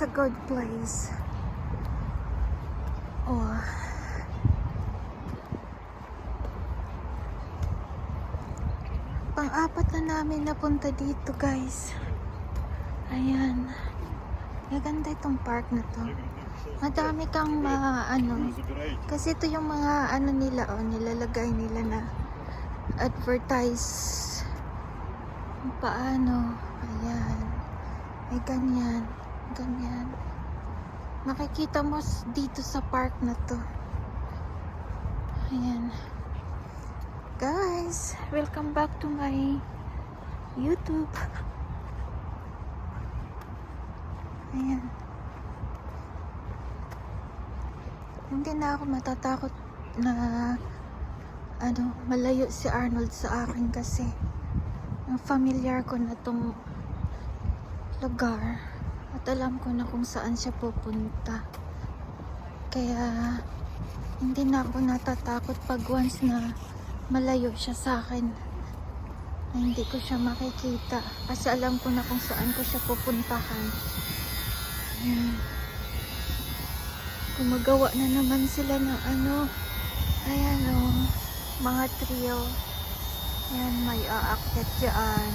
It's a good place. Oh. Pang-apat na namin napunta dito, guys. Ayan. Maganda itong park na to. Madami kang kasi ito yung mga nila, nilalagay nila na advertise kung paano. Ayan. May ganyan. Ganyan. Makikita mo dito sa park na to. Ayan. Guys, welcome back to my YouTube. Ayan. Hindi na ako matatakot na malayo si Arnold sa akin kasi familiar ko na tong lugar at alam ko na kung saan siya pupunta. Kaya hindi na ako natatakot pag once na malayo siya sa akin na hindi ko siya makikita kasi alam ko na kung saan ko siya pupuntahan. Gumagawa na naman sila ng ayan mga trio. Ayan, may aakyat dyan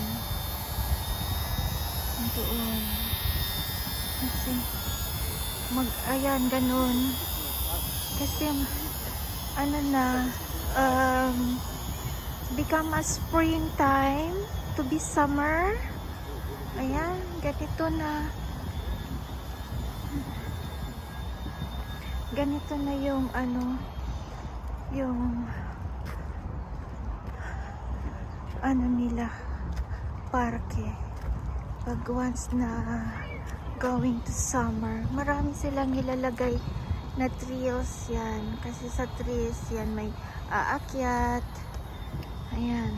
doon kasi ayan ganun kasi become a springtime to be summer. Ayan, ganito na yung nila parke pag once na going to summer. Marami silang nilalagay na trails yan kasi sa trees yan may aakyat. Ayan.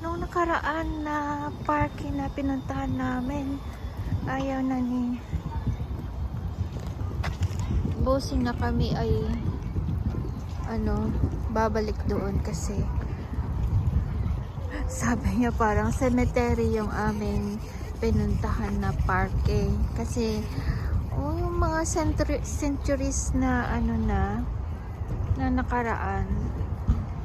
Nung nakaraan na parke na pinuntahan namin, ayaw na ni bossing na kami ay babalik doon kasi sabi niya parang cemetery yung aming pinuntahan na parke kasi yung mga centuries na na nakaraan,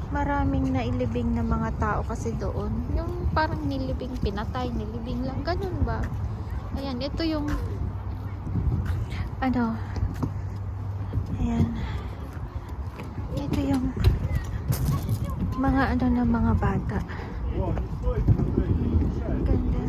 maraming nailibing na mga tao kasi doon. Yung parang nilibing, pinatay, nilibing lang. Ganun ba? Ayan, ito yung ayan. Ito yung mga na mga bata. Ganda.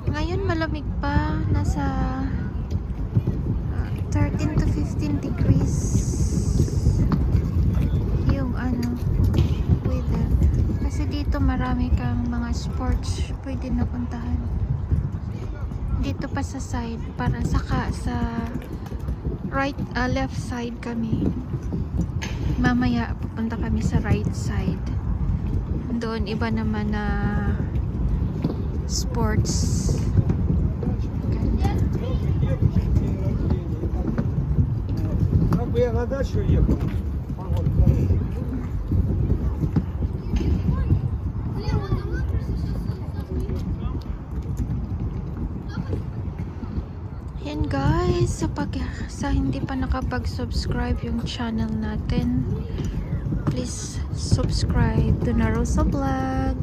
Ngayon malamig pa, nasa 13 to 15 degrees yung weather. Kasi dito marami kang mga sports pwede napuntahan. Dito pa sa side, para sa left side kami. Mamaya pupunta kami sa right side. Doon iba naman na sports. Я на дачу ехал. Yan guys, sa hindi pa nakapag-subscribe yung channel natin, please subscribe to Narosa Vlog.